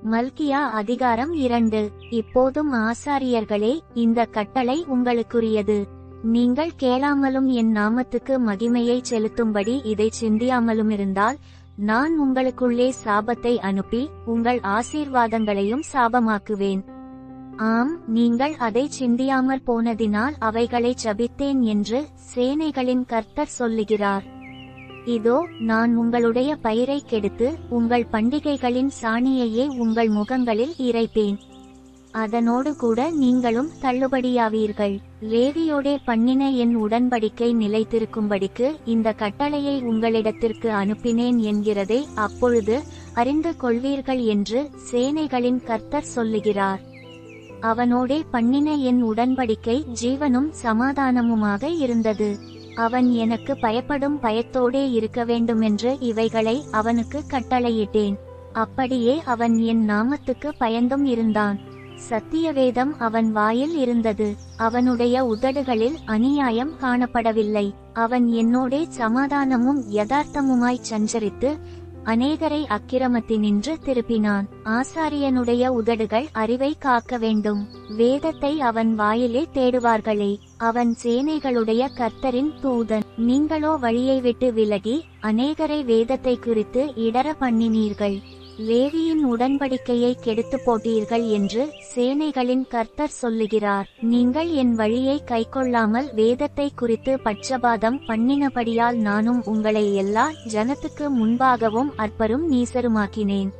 மல்கியா அதிகாரம் 2. இப்போதும் ஆசாரியர்களே, இந்த கட்டளை உங்களுக்குரியது. நீங்கள் கேளாமலும் என் நாமத்துக்கு மகிமையை செலுத்தும்படி இதைச் சிந்தியாமலுமிருந்தால், நான் உங்களுக்குள்ளே சாபத்தை அனுப்பி உங்கள் ஆசீர்வாதங்களையும் சாபமாக்குவேன். ஆம், நீங்கள் அதைச் சிந்தியாமற் போனதினால் அவைகளைச் சபித்தேன் என்று சேனைகளின் கர்த்தர் சொல்லுகிறார். இதோ, நான் உங்களுடைய பயிரைக் கெடுத்து உங்கள் பண்டிகைகளின் சாணியையே உங்கள் முகங்களில் இறைப்பேன். அதனோடு கூட நீங்களும் தள்ளுபடியாவீர்கள். லேவியோடே பண்ணின என் உடன்படிக்கை நிலைத்திருக்கும்படிக்கு இந்த கட்டளையை உங்களிடத்திற்கு அனுப்பினேன் என்கிறதை அப்பொழுது அறிந்து கொள்வீர்கள் என்று சேனைகளின் கர்த்தர் சொல்லுகிறார். அவனோடே பண்ணின என் உடன்படிக்கை ஜீவனும் சமாதானமுமாக இருந்தது. அவன் எனக்கு பயப்படும் பயத்தோடே இருக்க வேண்டுமென்று இவைகளை அவனுக்கு கட்டளையிட்டேன். அப்படியே அவன் என் நாமத்துக்கு பயந்தும் இருந்தான். சத்தியவேதம் அவன் வாயில் இருந்தது. அவனுடைய உதடுகளில் அநியாயம் காணப்படவில்லை. அவன் என்னோடே சமாதானமும் யதார்த்தமுமாய் சஞ்சரித்து அநேகரை அக்கிரமத்தினின்று திருப்பினான். ஆசாரியனுடைய உதடுகள் அறிவை காக்க வேண்டும். வேதத்தை அவன் வாயிலே தேடுவார்களே. அவன் சேனைகளுடைய கர்த்தரின் தூதன். நீங்களோ வழியை விட்டு விலகி அநேகரை வேதத்தை குறித்து இடற பண்ணினீர்கள். லேவியின் உடன்படிக்கையை கெடுத்து போட்டீர்கள் என்று சேனைகளின் கர்த்தர் சொல்லுகிறார். நீங்கள் என் வழியை கைக்கொள்ளாமல் வேதத்தை குறித்து பட்சபாதம் பண்ணினபடியால் நானும் உங்களை எல்லா ஜனத்துக்கு முன்பாகவும் அற்பரும் நீசருமாக்கினேன்.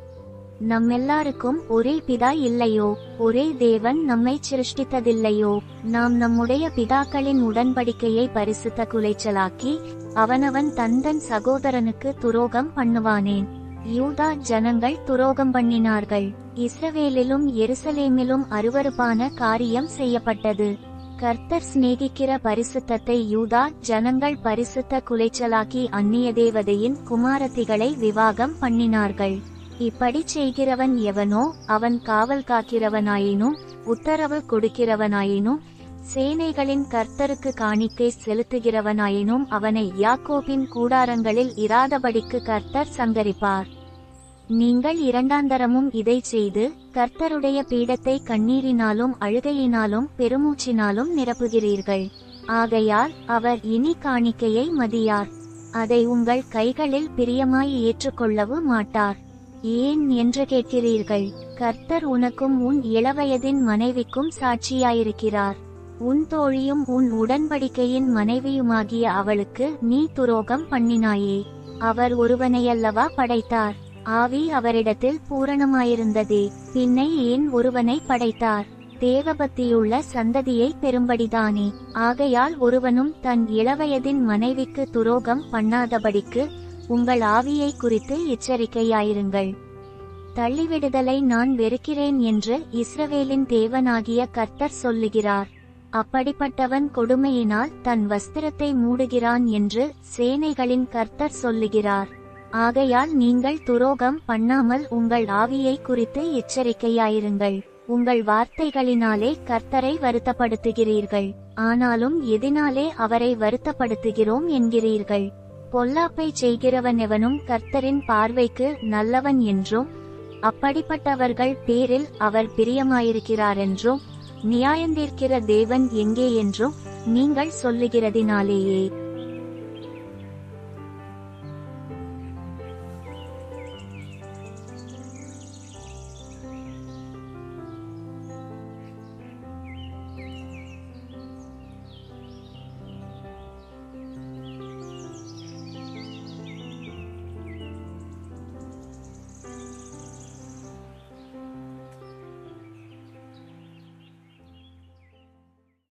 நம்மெல்லாருக்கும் ஒரே பிதா இல்லையோ? ஒரே தேவன் நம்மை சிருஷ்டித்ததில்லையோ? நாம் நம்முடைய பிதாக்களின் உடன்படிக்கையை பரிசுத்த குலைச்சலாக்கி அவனவன் தந்தன் சகோதரனுக்கு துரோகம் பண்ணுவானேன். யூதா ஜனங்கள் துரோகம் பண்ணினார்கள். இஸ்ரவேலிலும் எருசலேமிலும் அருவருப்பான காரியம் செய்யப்பட்டது. கர்த்தர் சிநேகிக்கிற பரிசுத்தத்தை யூதா ஜனங்கள் பரிசுத்த குலைச்சலாக்கி அந்நிய தேவதையின் குமாரத்திகளை விவாகம் பண்ணினார்கள். இப்படி செய்கிறவன் எவனோ அவன் காவல் காக்கிறவனாயினும் உத்தரவு கொடுக்கிறவனாயினும் சேனைகளின் கர்த்தருக்கு காணிக்கை செலுத்துகிறவனாயினும் அவனை யாக்கோபின் கூடாரங்களில் இராதபடிக்கு கர்த்தர் சங்கரிப்பார். நீங்கள் இரண்டாந்தரமும் இதை செய்து கர்த்தருடைய பீடத்தை கண்ணீரினாலும் அழுகையினாலும் பெருமூச்சினாலும் நிரப்புகிறீர்கள். ஆகையால் அவர் இனி காணிக்கையை மதியார். அதை உங்கள் கைகளில் பிரியமாய் ஏற்றுக்கொள்ளவும் மாட்டார். ஏன் என்று கேட்கிறீர்கள். கர்த்தர் உனக்கும் உன் இளவயதின் மனைவிக்கும் சாட்சியாயிருக்கிறார். உன் தோழியும் உன் உடன்படிக்கையின் மனைவியுமாகிய அவளுக்கு நீ துரோகம் பண்ணினாயே. அவர் ஒருவனையல்லவா படைத்தார்? ஆவி அவரிடத்தில் பூரணமாயிருந்ததே, பின்னை ஏன் ஒருவனை படைத்தார்? தேவபக்தியுள்ள சந்ததியை பெறும்படிதானே. ஆகையால் ஒருவனும் தன் இளவயதின் மனைவிக்கு துரோகம் பண்ணாதபடிக்கு உங்கள் ஆவியை குறித்து எச்சரிக்கையாயிருங்கள். தள்ளிவிடுதலை நான் வெறுக்கிறேன் என்று இஸ்ரவேலின் தேவனாகிய கர்த்தர் சொல்லுகிறார். அப்படிப்பட்டவன் கொடுமையினால் தன் வஸ்திரத்தை மூடுகிறான் என்று சேனைகளின் கர்த்தர் சொல்லுகிறார். ஆகையால் நீங்கள் துரோகம் பண்ணாமல் உங்கள் ஆவியை குறித்து எச்சரிக்கையாயிருங்கள். உங்கள் வார்த்தைகளினாலே கர்த்தரை வருத்தப்படுத்துகிறீர்கள். ஆனாலும் எதினாலே அவரை வருத்தப்படுத்துகிறோம் என்கிறீர்கள். பொல்லாப்பை செய்கிறவனெவனும் கர்த்தரின் பார்வைக்கு நல்லவன் என்றும் அப்படிப்பட்டவர்கள் பேரில் அவர் பிரியமாயிருக்கிறாரென்றும் நியாயந்தீர்க்கிற தேவன் எங்கே என்றும் நீங்கள் சொல்லுகிறதினாலேயே